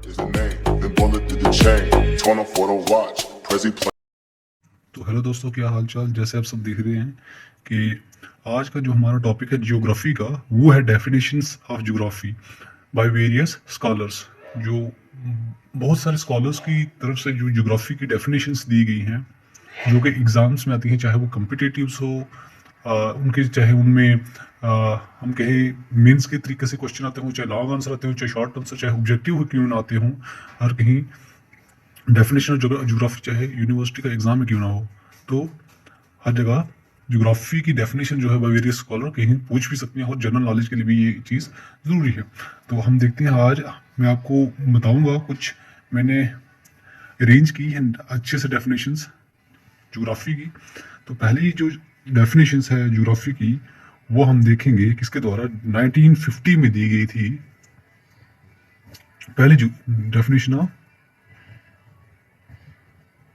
is the name. Been bullet through the chain. Torn off for the watch. Prezi play. तो hello दोस्तों, क्या हाल चाल। जैसे आप सब देख रहे हैं कि आज का जो हमारा टॉपिक है जियोग्राफी का, वो है definitions of geography by various scholars. जो बहुत सारे स्कॉलर्स की तरफ से जो जियोग्राफी की डेफिनेशंस दी गई हैं, जो कि एग्जाम्स में आती हैं, चाहे वो कम्पिटिटिव्स हो, उनके चाहे उनमें हम कहें मेंस के तरीके से क्वेश्चन आते हों, चाहे लॉन्ग आंसर आते हों, चाहे शॉर्ट आंसर, चाहे ऑब्जेक्टिव क्यों ना आते हों, हर कहीं डेफिनेशन ऑफ ज्योग्राफी चाहे यूनिवर्सिटी का एग्जाम में क्यों ना हो, तो हर जगह ज्योग्राफी की डेफिनेशन जो है वेरियस स्कॉलर कहीं पूछ भी सकते हैं, और जनरल नॉलेज के लिए भी ये चीज़ ज़रूरी है। तो हम देखते हैं, आज मैं आपको बताऊंगा कुछ मैंने अरेंज की है अच्छे से डेफिनेशंस ज्योग्राफी की। तो पहली जो डेफिनेशंस है ज्योग्राफी की, वो हम देखेंगे किसके द्वारा 1950 में दी गई थी। पहली डेफिनेशन ऑफ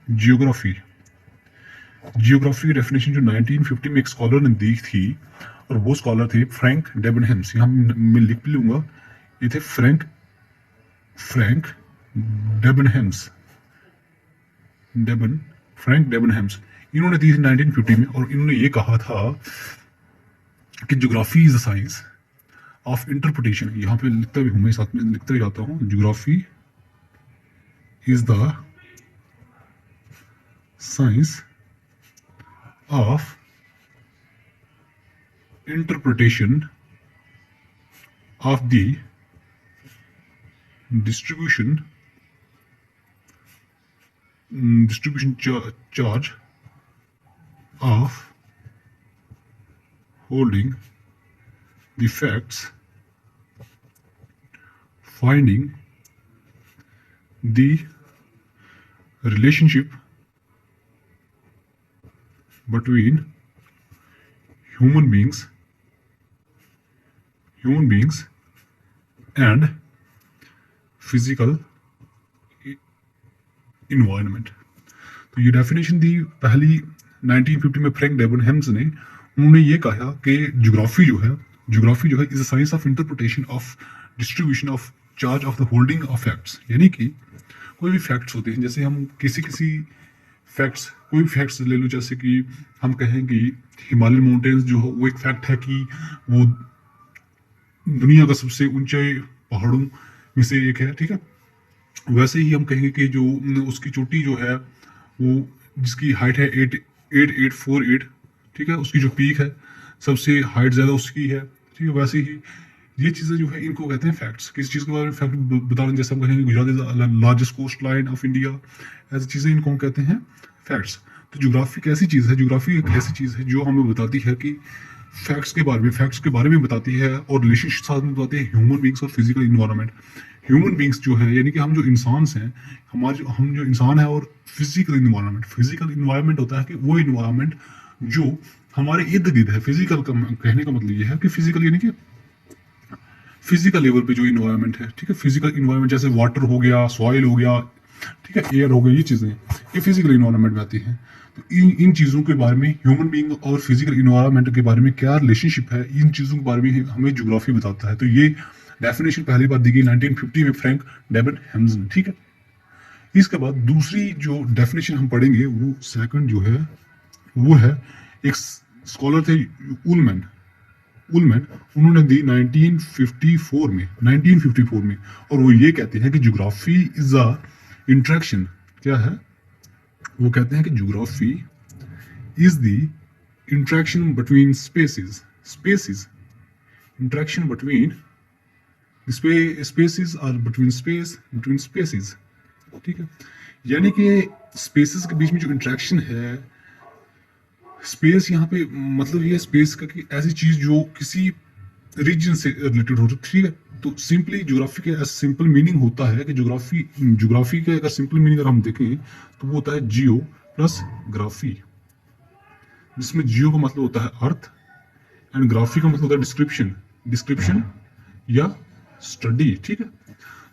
जियोग्राफी की डेफिनेशन जो 1950 में एक स्कॉलर ने दी थी, और वो स्कॉलर थे फ्रैंक डेबनहेम्स। यहाँ मैं लिख भी लूंगा, ये थे फ्रैंक डेबनहेम्स। इन्होंने दी थी 1950 में, और इन्होंने ये कहा था कि geography is the science of interpretation. यहाँ पे लिखता भी हूँ, मैं साथ में लिखता ही जाता हूँ, geography is the science of interpretation of the distribution charge of holding the facts, finding the relationship between human beings and physical environment। तो ये डेफिनेशन दी पहली 1950 में फ्रैंक डेबनहेम्स ने। उन्होंने ये कहा कि ज्योग्राफी जो है is a science of interpretation of distribution of charge of the holding of facts. यानी कि कोई भी फैक्ट्स होते हैं, जैसे हम किसी फैक्ट्स, कोई भी फैक्ट्स ले लो, जैसे कि हम कहें कि हिमालयन माउंटेन्स जो है वो एक फैक्ट है कि वो दुनिया का सबसे ऊंचे पहाड़ों में से एक है, ठीक है। वैसे ही हम कहेंगे कि जो उसकी चोटी जो है, वो जिसकी हाइट है 8848, ठीक है, उसकी जो पीक है सबसे हाइट ज़्यादा उसकी है, ठीक है। वैसे ही ये चीज़ें जो है, इनको कहते हैं फैक्ट्स। किसी चीज़ के बारे में फैक्ट बता रहे, जैसे हम कहेंगे Gujarat is largest coast line of India, ऐसी चीज़ें इनको हम कहते हैं फैक्ट्स। तो ज्योग्राफी कैसी चीज़ है? ज्योग्राफी एक ऐसी चीज़ है जो हमें बताती है कि फैक्ट्स के बारे में बताती है, और रिलेशनशिप साथ में बताती है ह्यूमन बींग्स और फिजिकल इन्वायरमेंट। ह्यूमन बींग्स जो है, यानी कि हम जो इंसान हैं, हम जो इंसान है, और फिजिकल इन्वायरमेंट होता है कि वो इन्वायरमेंट जो हमारे इर्द गिर्द है। फिजिकल का कहने का मतलब ये है कि फिजिकल यानी कि फिजिकल लेवल पे जो इन्वायरमेंट है, ठीक है। फिजिकल इन्वायरमेंट जैसे वाटर हो गया, सॉइल हो गया, ठीक है, एयर हो गया, ये चीज़ें ये फिजिकल इन्वायरमेंट में आती हैं। तो इन चीज़ों के बारे में, ह्यूमन बीइंग और फिजिकल इन्वायरमेंट के बारे में क्या रिलेशनशिप है, इन चीज़ों के बारे में हमें ज्योग्राफी बताता है। तो ये डेफिनेशन पहली बार दी गई 1950 में फ्रैंक डेबनहेम्स ने, ठीक है। इसके बाद दूसरी जो डेफिनेशन हम पढ़ेंगे, वो सेकंड जो है, वो है एक स्कॉलर थे उलमैन। उन्होंने दी 1954 में, और वो ये कहते हैं कि ज्योग्राफी इज अ इंट्रैक्शन। क्या है? वो कहते हैं कि geography is the interaction between spaces, interaction between spaces और बिटवीन स्पेसेस, ठीक है। यानी कि स्पेसेस के बीच में जो इंट्रैक्शन है, स्पेस यहाँ पे मतलब ये स्पेस का कि ऐसी चीज जो किसी रीजन से रिलेटेड हो, ठीक है। तो सिंपली ज्योग्राफी का सिंपल मीनिंग होता है कि ज्योग्राफी का अगर सिंपल मीनिंग अगर हम देखें तो वो होता है जियो प्लस ग्राफी, जिसमें जियो का मतलब होता है अर्थ, एंड ग्राफी का मतलब होता है डिस्क्रिप्शन या स्टडी, ठीक है।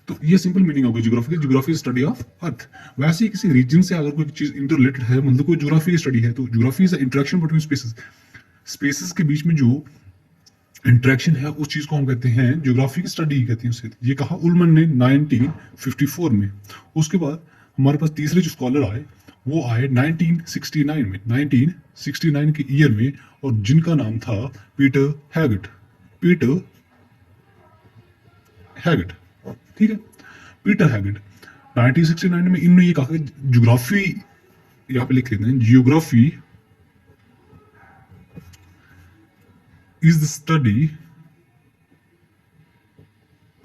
तो ये सिंपल मीनिंग होगी ज्योग्राफी स्टडी ऑफ अर्थ। वैसे ही किसी रीजन से अगर कोई चीज इंटर रिलेटेड है, मतलब कोई ज्योग्राफी स्टडी है, तो geography is interaction between spaces के बीच में जो इंटरेक्शन है उस चीज को हम कहते हैं ज्योग्राफी की स्टडी कहते हैं उसे। ये कहा उलमन ने 1954 में। उसके बाद हमारे पास तीसरे जो स्कॉलर आए वो आए 1969 में, 1969 के ईयर में, और जिनका नाम था पीटर हैगट। पीटर हैगट, ठीक है, पीटर हैगट। 1969 में इन्होंने ये कहा कि ज्योग्राफी, यहाँ पे लिख लेते हैं, geography is the study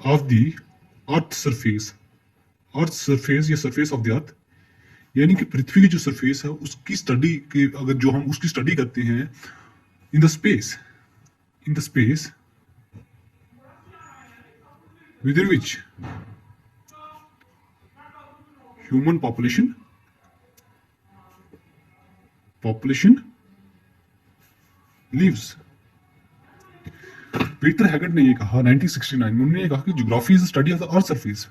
of the earth surface, earth surface या सरफेस ऑफ द अर्थ, यानी कि पृथ्वी की जो सरफेस है उसकी स्टडी के, अगर जो हम उसकी स्टडी करते हैं in the space, in the space within which human population lives. Peter Haggett ने ये कहा 1969 में, उन्होंने ये कहा कि geography is study of the earth surface.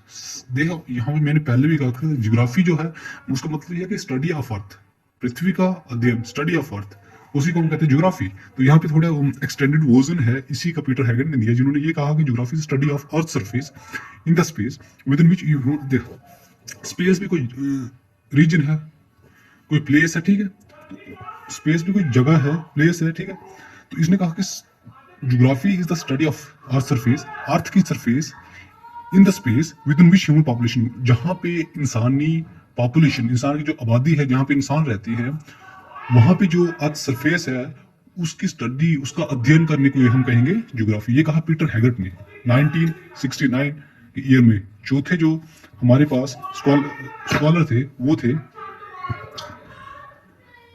देखो यहाँ पे मैंने पहले भी कहा कि ज्योग्राफी जो है उसका मतलब ये है कि स्टडी ऑफ अर्थ, पृथ्वी का अध्ययन, स्टडी ऑफ अर्थ, उसी को हम कहते हैं ज्योग्राफी। तो यहाँ पे थोड़ा एक्सटेंडेड वर्जन है इसी का पीटर हैगट ने दिया, जिन्होंने ये कहा कि geography study of earth surface in the space within which you, देखो स्पेस भी कोई रीजन है, कोई प्लेस है, ठीक है, स्पेस भी कोई जगह है, प्लेस है, ठीक है। तो इसने कहा कि geography is the study of earth surface, earth की surface in the space within which human population, जहाँ पे इंसानी पॉपुलेशन, इंसान की जो आबादी है, जहाँ पे इंसान रहती है, वहाँ पे जो अर्थ सरफेस है उसकी स्टडी, उसका अध्ययन करने को हम कहेंगे ज्योग्राफी। ये कहा पीटर हैगट ने 1969 के ईयर में। चौथे जो हमारे पास स्कॉलर थे वो थे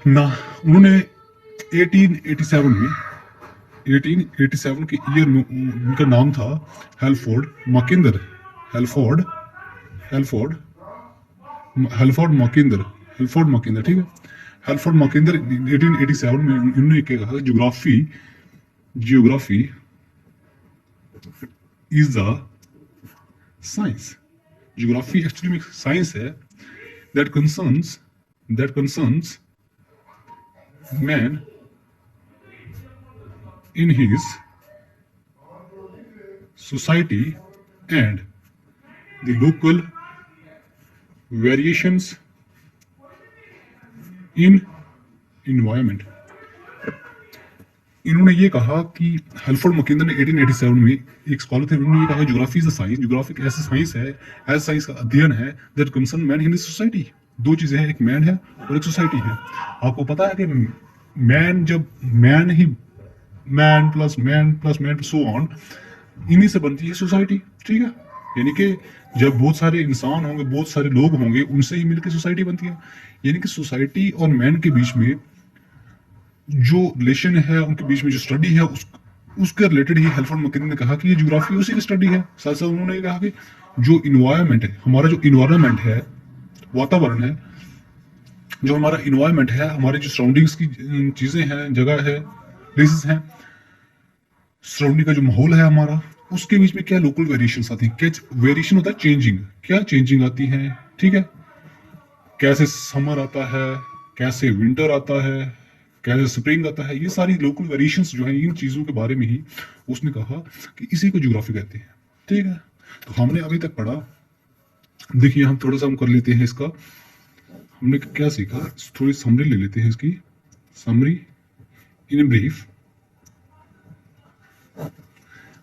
ना, उन्होंने 1887 के ईयर में, उनका नाम था हेल्फोर्ड मैकिंदर। हेल्फोर्ड मैकिंदर, ठीक है, हेल्फोर्ड मैकिंदर 1887 में उन्होंने क्या कहा, geography is the science, geography actually में साइंस है that concerns man in his society and the local variations in environment। इन्होंने ये कहा कि हेल्फोर्ड मैकिंदर ने 1887 में, एक स्कॉलर थे, उन्होंने ये कहा geography is the science, geography एक ऐसा साइंस है, ऐसा साइंस का अध्ययन है that concern man in society. दो चीजें हैं, एक मैन है और एक सोसाइटी है। आपको पता है कि मैन, जब मैन प्लस सो ऑन, इन्हीं से बनती है सोसाइटी, ठीक है। यानी कि जब बहुत सारे इंसान होंगे, बहुत सारे लोग होंगे, उनसे ही मिलकर सोसाइटी बनती है। यानी कि सोसाइटी और मैन के बीच में जो रिलेशन है, उनके बीच में जो स्टडी है, उसके रिलेटेड ही हेल्फोर्ड मैकिंदर ने कहा कि ये ज्योग्राफी उसी की स्टडी है। साथ साथ उन्होंने ये कहा कि जो इन्वायरमेंट है, हमारा जो इन्वायरमेंट है, वातावरण है, जो हमारा इन्वायरमेंट है, हमारे जो सराउंडिंग्स की चीजें हैं, जगह है, प्लेसेस हैं, सराउंडिंग का जो माहौल है हमारा, उसके बीच में क्या लोकल वेरिएशंस आती हैं। क्या वेरिएशन होता है? चेंजिंग। क्या चेंजिंग आती है, ठीक है। कैसे समर आता है, कैसे विंटर आता है, कैसे स्प्रिंग आता है, ये सारी लोकल वेरिएशंस जो है, इन चीजों के बारे में ही उसने कहा कि इसी को ज्योग्राफी कहते हैं, ठीक है। तो हमने अभी तक पढ़ा, देखिए हम थोड़ा सा हम कर लेते हैं इसका, हमने क्या सीखा, थोड़ी समरी ले लेते हैं इसकी, समरी इन ब्रीफ।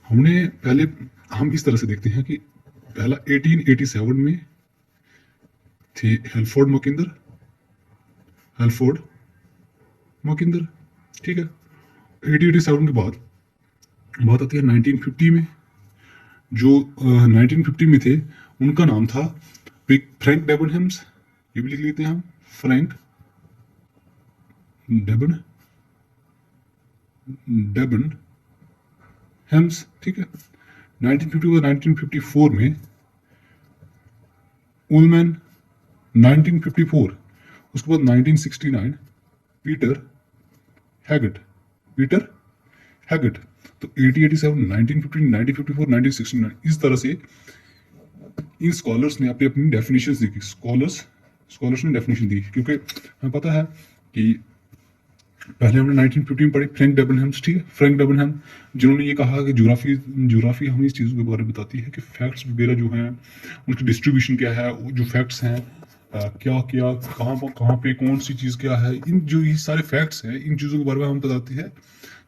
हमने पहले, हम इस तरह से देखते हैं कि पहला 1887 में थे हेल्फोर्ड मैकिंदर, ठीक है। 1887 के बाद बात आती है 1950 में। जो 1950 में थे उनका नाम था फ्रैंक डेबनहैम्स, ये भी लिख लेते हैं हम, फ्रैंक डेबनहैम्स, ठीक है। 1950 और 1954 में उलमैन, 1954, उसके बाद 1969 पीटर हैगट। तो 1887, 1950, 1954, 1969, इस तरह से इन स्कॉलर्स ने अपनी डेफिनेशंस दी। स्कॉलर्स ने डेफिनेशन दी, क्योंकि हमें पता है कि पहले हमने 1950 में पढ़ी फ्रैंक डेबनहैम्स, ठीक है, फ्रैंक डेबनहैम, जिन्होंने ये कहा कि ज्योग्राफी हमें इस चीज़ों के बारे में बताती है कि फैक्ट्स वगैरह जो हैं उनकी डिस्ट्रीब्यूशन क्या है, वो जो फैक्ट्स हैं क्या क्या कहाँ पे कौन सी चीज़ क्या है, इन जो ये सारे फैक्ट्स हैं इन चीज़ों के बारे में हमें बताती है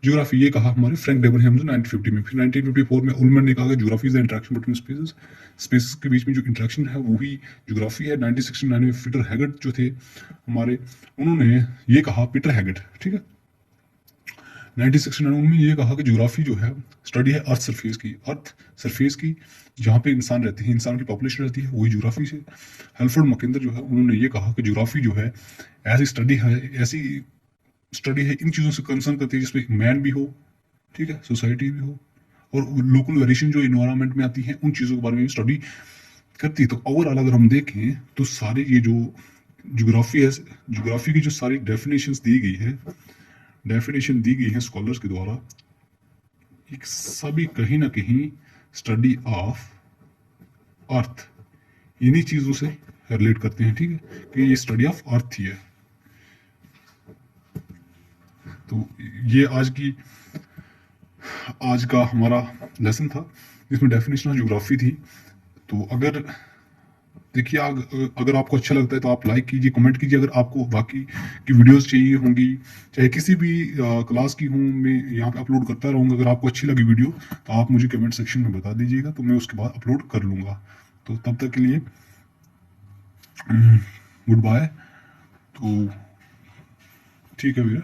ज्योग्राफी। ये कहा हमारे फ्रैंक डेबनहैम ने 1950 में। फिर 1954 में उलमन ने कहा कि geography is the interaction between spaces, spaces के बीच में जो इंटरेक्शन है वो ही ज्योग्राफी है। 1969 में पीटर हैगट जो थे हमारे, उन्होंने ये कहा, पीटर हैगट, ठीक है, 1969 में ये कहा कि ज्योग्राफी जो है स्टडी है अर्थ सरफेस की, अर्थ सरफेस की, जहाँ पे इंसान रहते हैं, इंसान की पॉपुलेशन रहती है, वही ज्योग्राफी से। हेल्फर्ड मैकेंदर जो है उन्होंने ये कहा कि ज्योग्राफी जो है ऐसी स्टडी है इन चीज़ों से कंसर्न करती है जिसमें मैन भी हो, ठीक है, सोसाइटी भी हो, और लोकल वेरिएशन जो इन्वायरमेंट में आती हैं उन चीज़ों के बारे में भी स्टडी करती है। तो ओवरऑल अगर हम देखें तो सारे ये जो ज्योग्राफी है, ज्योग्राफी की जो सारी डेफिनेशन दी गई है स्कॉलर्स के द्वारा, एक सभी कहीं ना कहीं स्टडी ऑफ अर्थ इन्हीं चीज़ों से रिलेट करते हैं, ठीक है, कि ये स्टडी ऑफ अर्थ ही है। तो ये आज का हमारा लेसन था जिसमें डेफिनेशन ऑफ ज्योग्राफी थी। तो अगर देखिए अगर आपको अच्छा लगता है तो आप लाइक कीजिए, कमेंट कीजिए। अगर आपको बाकी की वीडियोस चाहिए होंगी, चाहे किसी भी क्लास की हूँ, मैं यहाँ पे अपलोड करता रहूँगा। अगर आपको अच्छी लगी वीडियो तो आप मुझे कमेंट सेक्शन में बता दीजिएगा, तो मैं उसके बाद अपलोड कर लूँगा। तो तब तक के लिए गुड बाय। तो ठीक है भैया।